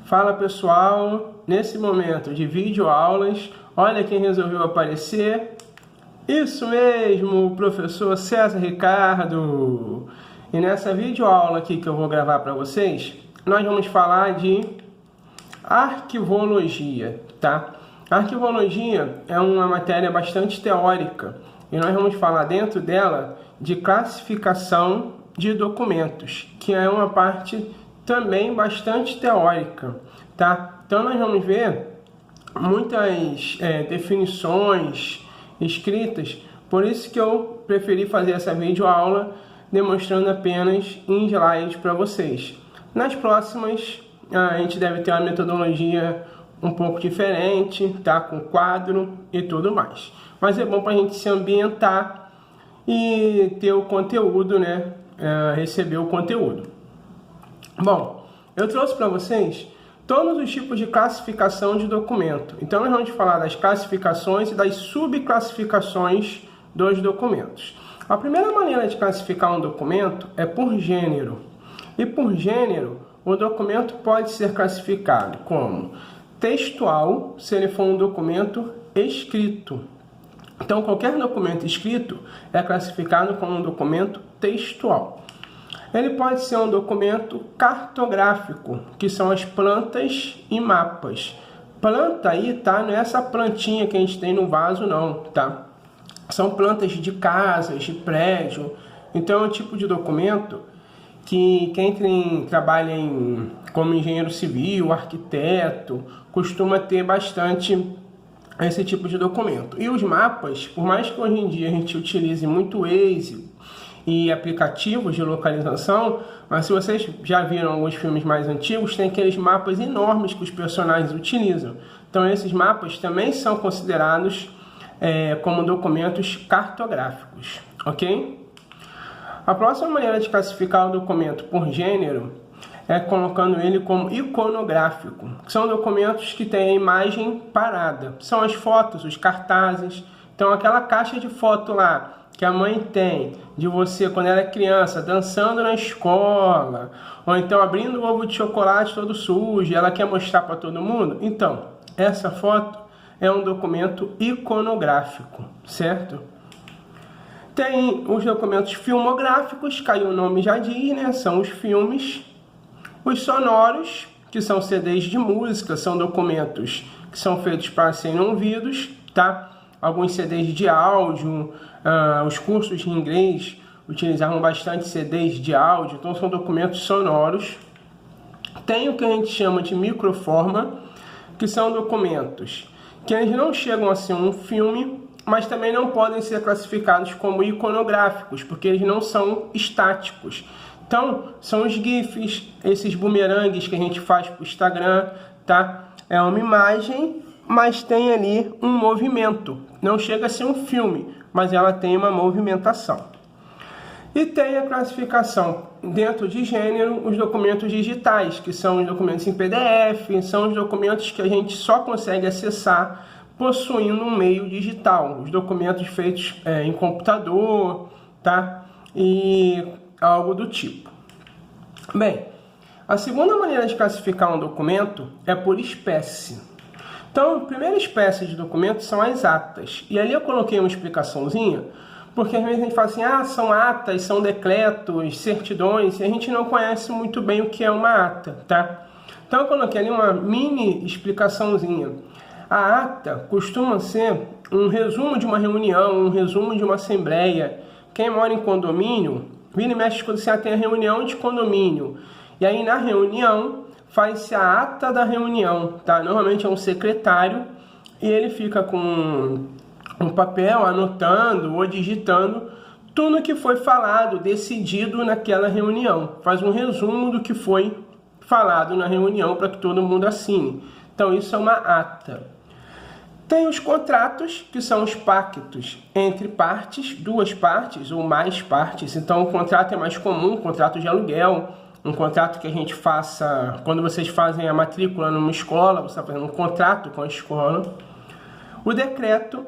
Fala pessoal, nesse momento de videoaulas, olha quem resolveu aparecer. Isso mesmo, o professor César Ricardo. E nessa videoaula aqui que eu vou gravar para vocês, nós vamos falar de arquivologia, tá? Arquivologia é uma matéria bastante teórica e nós vamos falar dentro dela de classificação de documentos, que é uma parte também bastante teórica, tá? Então nós vamos ver muitas definições escritas, por isso que eu preferi fazer essa videoaula demonstrando apenas em slide para vocês. Nas próximas a gente deve ter uma metodologia um pouco diferente, tá? Com quadro e tudo mais. Mas é bom para a gente se ambientar e ter o conteúdo, né? Receber o conteúdo. Bom, eu trouxe para vocês todos os tipos de classificação de documento. Então nós vamos falar das classificações e das subclassificações dos documentos. A primeira maneira de classificar um documento é por gênero. E por gênero, o documento pode ser classificado como textual, se ele for um documento escrito. Então qualquer documento escrito é classificado como um documento textual. Ele pode ser um documento cartográfico, que são as plantas e mapas. Planta aí, tá? Não é essa plantinha que a gente tem no vaso, não, tá? São plantas de casas, de prédio. Então é um tipo de documento que quem trabalha como engenheiro civil, arquiteto, costuma ter bastante esse tipo de documento. E os mapas, por mais que hoje em dia a gente utilize muito Waze e aplicativos de localização, mas se vocês já viram alguns filmes mais antigos, tem aqueles mapas enormes que os personagens utilizam. Então esses mapas também são considerados como documentos cartográficos, ok? A próxima maneira de classificar o documento por gênero é colocando ele como iconográfico, que são documentos que têm a imagem parada. São as fotos, os cartazes. Então aquela caixa de foto lá que a mãe tem de você quando era criança, dançando na escola, ou então abrindo o ovo de chocolate todo sujo, e ela quer mostrar para todo mundo. Então, essa foto é um documento iconográfico, certo? Tem os documentos filmográficos, que aí o nome já diz, né? São os filmes. Os sonoros, que são CDs de música, são documentos que são feitos para serem ouvidos, tá? Alguns CDs de áudio, os cursos de inglês utilizavam bastante CDs de áudio, então são documentos sonoros. Tem o que a gente chama de microforma, que são documentos que eles não chegam a ser um filme, mas também não podem ser classificados como iconográficos, porque eles não são estáticos. Então, são os GIFs, esses bumerangues que a gente faz para o Instagram, tá? É uma imagem, mas tem ali um movimento. Não chega a ser um filme, mas ela tem uma movimentação. E tem a classificação dentro de gênero, os documentos digitais, que são os documentos em PDF, são os documentos que a gente só consegue acessar possuindo um meio digital. Os documentos feitos em computador, tá? E algo do tipo. Bem, a segunda maneira de classificar um documento é por espécie. Então, a primeira espécie de documentos são as atas. E ali eu coloquei uma explicaçãozinha, porque às vezes a gente fala assim, são atas, são decretos, certidões, e a gente não conhece muito bem o que é uma ata, tá? Então eu coloquei ali uma mini explicaçãozinha. A ata costuma ser um resumo de uma reunião, um resumo de uma assembleia. Quem mora em condomínio, vira e mexe quando você tem a reunião de condomínio. E aí na reunião faz-se a ata da reunião, tá? Normalmente é um secretário e ele fica com um papel anotando ou digitando tudo que foi falado, decidido naquela reunião. Faz um resumo do que foi falado na reunião para que todo mundo assine. Então isso é uma ata. Tem os contratos, que são os pactos entre partes, duas partes ou mais partes. Então o contrato é mais comum, um contrato de aluguel, um contrato que a gente faça quando vocês fazem a matrícula numa escola, você está fazendo um contrato com a escola. O decreto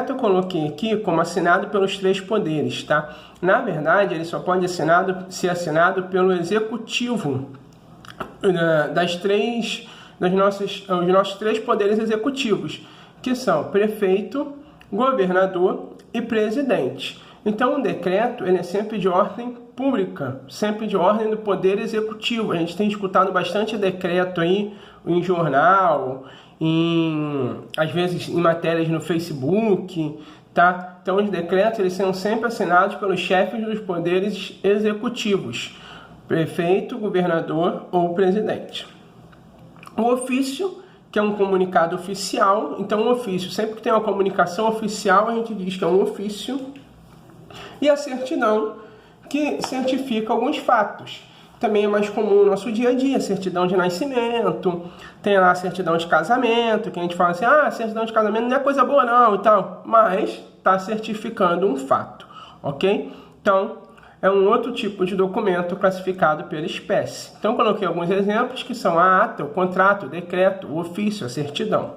eu coloquei aqui como assinado pelos três poderes, tá? Na verdade, ele só pode ser assinado pelo executivo os nossos três poderes executivos, que são prefeito, governador e presidente. Então, o decreto ele é sempre de ordem pública, sempre de ordem do poder executivo. A gente tem escutado bastante decreto aí em jornal, às vezes em matérias no Facebook, tá? Então, os decretos eles são sempre assinados pelos chefes dos poderes executivos, prefeito, governador ou presidente. O ofício, que é um comunicado oficial, então o ofício, sempre que tem uma comunicação oficial, a gente diz que é um ofício, e a certidão, que certifica alguns fatos. Também é mais comum no nosso dia a dia, certidão de nascimento, tem lá a certidão de casamento, que a gente fala assim, certidão de casamento não é coisa boa não e tal, mas está certificando um fato, ok? Então, é um outro tipo de documento classificado pela espécie. Então, coloquei alguns exemplos que são a ata, o contrato, o decreto, o ofício, a certidão.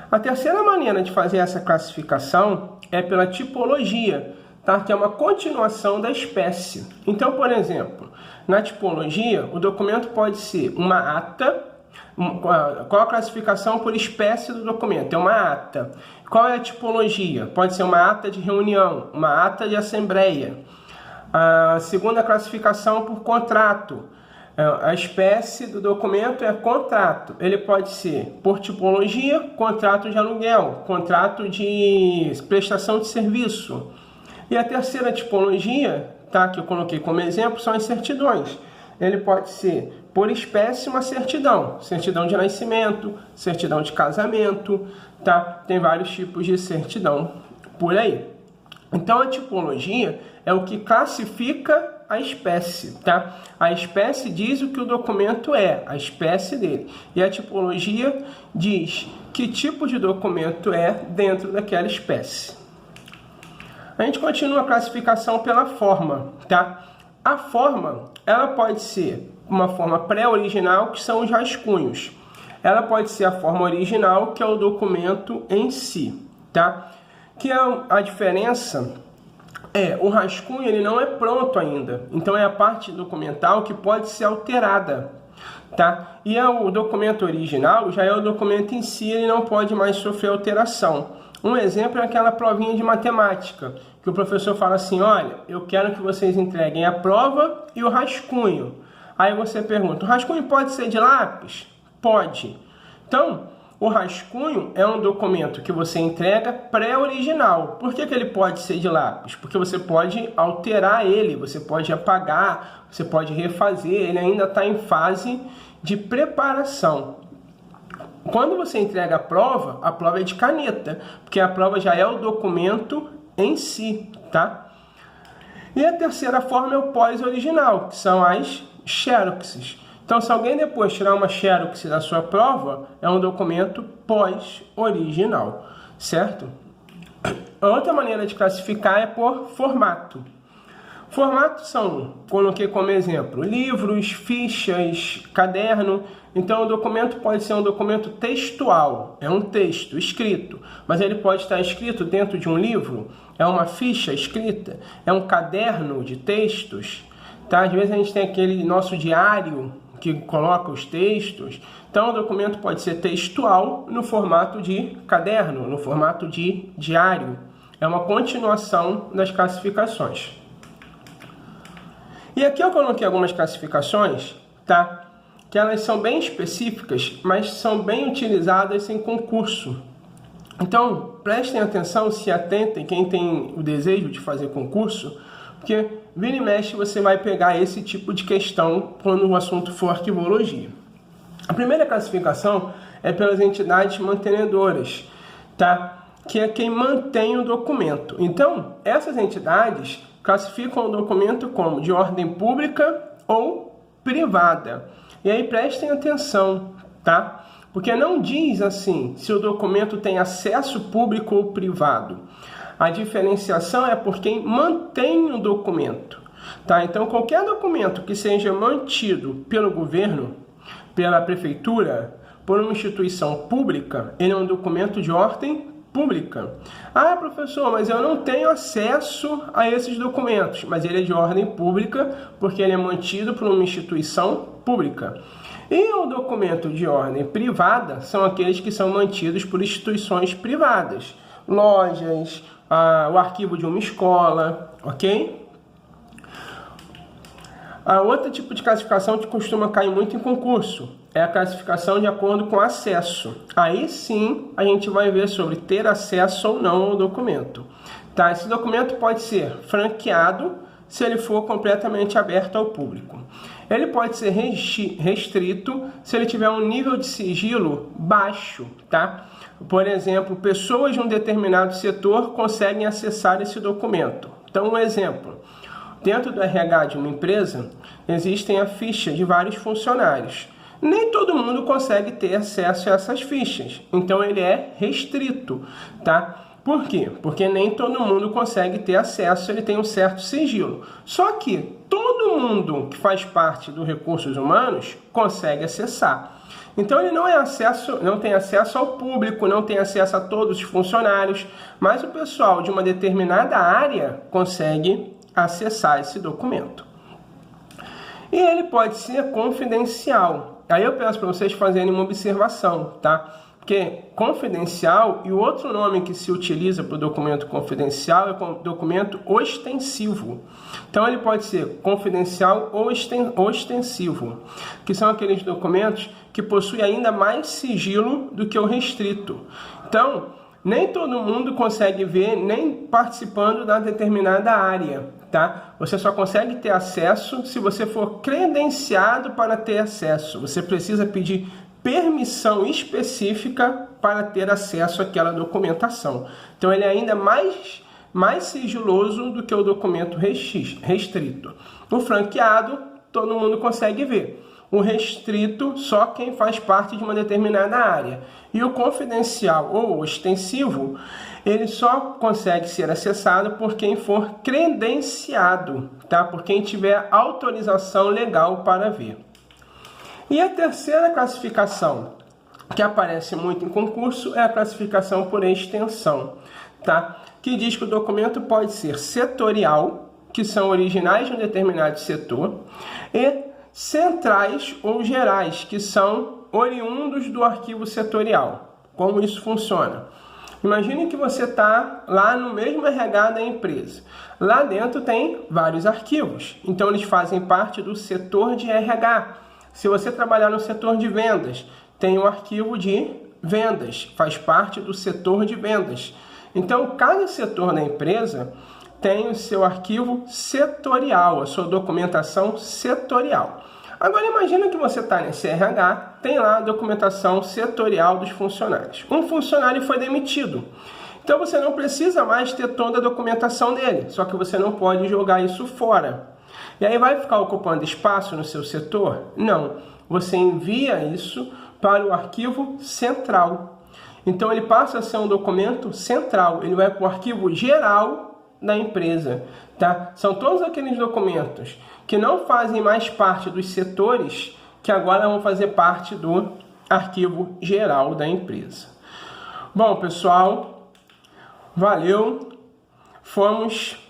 A terceira maneira de fazer essa classificação é pela tipologia, tá? Que é uma continuação da espécie. Então, por exemplo, na tipologia, o documento pode ser uma ata. Qual a classificação por espécie do documento? É uma ata. Qual é a tipologia? Pode ser uma ata de reunião, uma ata de assembleia. A segunda classificação por contrato. A espécie do documento é contrato. Ele pode ser, por tipologia, contrato de aluguel, contrato de prestação de serviço. E a terceira tipologia, tá, que eu coloquei como exemplo, são as certidões. Ele pode ser, por espécie, uma certidão. Certidão de nascimento, certidão de casamento, tá? Tem vários tipos de certidão por aí. Então, a tipologia é o que classifica a espécie, tá? A espécie diz o que o documento é, a espécie dele. E a tipologia diz que tipo de documento é dentro daquela espécie. A gente continua a classificação pela forma, tá? A forma, ela pode ser uma forma pré-original, que são os rascunhos. Ela pode ser a forma original, que é o documento em si, tá? Que a diferença o rascunho ele não é pronto ainda, então é a parte documental que pode ser alterada, tá? E o documento original já é o documento em si, ele não pode mais sofrer alteração. Um exemplo é aquela provinha de matemática, que o professor fala assim, olha, eu quero que vocês entreguem a prova e o rascunho. Aí você pergunta, o rascunho pode ser de lápis? Pode. Então, o rascunho é um documento que você entrega pré-original. Por que ele pode ser de lápis? Porque você pode alterar ele, você pode apagar, você pode refazer, ele ainda está em fase de preparação. Quando você entrega a prova é de caneta, porque a prova já é o documento em si, tá? E a terceira forma é o pós-original, que são as xeroxes. Então, se alguém depois tirar uma xerox da sua prova, é um documento pós-original, certo? A outra maneira de classificar é por formato. Formatos são, coloquei como exemplo, livros, fichas, caderno. Então, o documento pode ser um documento textual, é um texto escrito, mas ele pode estar escrito dentro de um livro, é uma ficha escrita, é um caderno de textos, tá? Às vezes a gente tem aquele nosso diário que coloca os textos. Então, o documento pode ser textual no formato de caderno, no formato de diário. É uma continuação das classificações. E aqui eu coloquei algumas classificações, tá? Que elas são bem específicas, mas são bem utilizadas em concurso. Então, prestem atenção, se atentem, quem tem o desejo de fazer concurso, porque vira e mexe você vai pegar esse tipo de questão quando o assunto for arquivologia. A primeira classificação é pelas entidades mantenedoras, tá? Que é quem mantém o documento. Então, essas entidades classificam o documento como de ordem pública ou privada. E aí prestem atenção, tá? Porque não diz assim se o documento tem acesso público ou privado. A diferenciação é por quem mantém o documento, tá? Então, qualquer documento que seja mantido pelo governo, pela prefeitura, por uma instituição pública, ele é um documento de ordem pública. Ah, professor, mas eu não tenho acesso a esses documentos. Mas ele é de ordem pública porque ele é mantido por uma instituição pública. E o documento de ordem privada são aqueles que são mantidos por instituições privadas, lojas, o arquivo de uma escola, ok? A outro tipo de classificação que costuma cair muito em concurso é a classificação de acordo com acesso. Aí sim a gente vai ver sobre ter acesso ou não ao documento. Tá? Esse documento pode ser franqueado se ele for completamente aberto ao público. Ele pode ser restrito se ele tiver um nível de sigilo baixo. Tá? Por exemplo, pessoas de um determinado setor conseguem acessar esse documento. Então, um exemplo. Dentro do RH de uma empresa, existem a ficha de vários funcionários. Nem todo mundo consegue ter acesso a essas fichas, então ele é restrito, tá? Por quê? Porque nem todo mundo consegue ter acesso, ele tem um certo sigilo. Só que todo mundo que faz parte dos recursos humanos consegue acessar. Então ele não tem acesso ao público, não tem acesso a todos os funcionários, mas o pessoal de uma determinada área consegue acessar esse documento. E ele pode ser confidencial. Aí eu peço para vocês fazerem uma observação, tá? Porque confidencial e o outro nome que se utiliza para o documento confidencial é o documento ostensivo. Então ele pode ser confidencial ou ostensivo, que são aqueles documentos que possuem ainda mais sigilo do que o restrito. Então, nem todo mundo consegue ver, nem participando da determinada área, tá? Você só consegue ter acesso se você for credenciado para ter acesso. Você precisa pedir permissão específica para ter acesso àquela documentação. Então, ele é ainda mais sigiloso do que o documento restrito. O franqueado, todo mundo consegue ver. O restrito, só quem faz parte de uma determinada área. E o confidencial ou ostensivo, ele só consegue ser acessado por quem for credenciado, tá? Por quem tiver autorização legal para ver. E a terceira classificação, que aparece muito em concurso, é a classificação por extensão, tá? Que diz que o documento pode ser setorial, que são originais de um determinado setor, e centrais ou gerais, que são oriundos do arquivo setorial. Como isso funciona? Imagine que você está lá no mesmo RH da empresa. Lá dentro tem vários arquivos, então eles fazem parte do setor de RH. Se você trabalhar no setor de vendas, tem um arquivo de vendas, faz parte do setor de vendas. Então, cada setor da empresa tem o seu arquivo setorial, a sua documentação setorial. Agora imagina que você está nesse RH, tem lá a documentação setorial dos funcionários. Um funcionário foi demitido. Então você não precisa mais ter toda a documentação dele, só que você não pode jogar isso fora. E aí vai ficar ocupando espaço no seu setor? Não. Você envia isso para o arquivo central. Então ele passa a ser um documento central, ele vai para o arquivo geral da empresa, tá? São todos aqueles documentos que não fazem mais parte dos setores que agora vão fazer parte do arquivo geral da empresa. Bom, pessoal, valeu.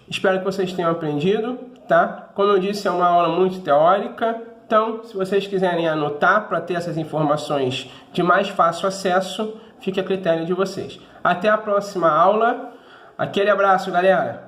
Espero que vocês tenham aprendido, tá? Como eu disse, é uma aula muito teórica, então se vocês quiserem anotar para ter essas informações de mais fácil acesso, fique a critério de vocês. Até a próxima aula. Aquele abraço, galera!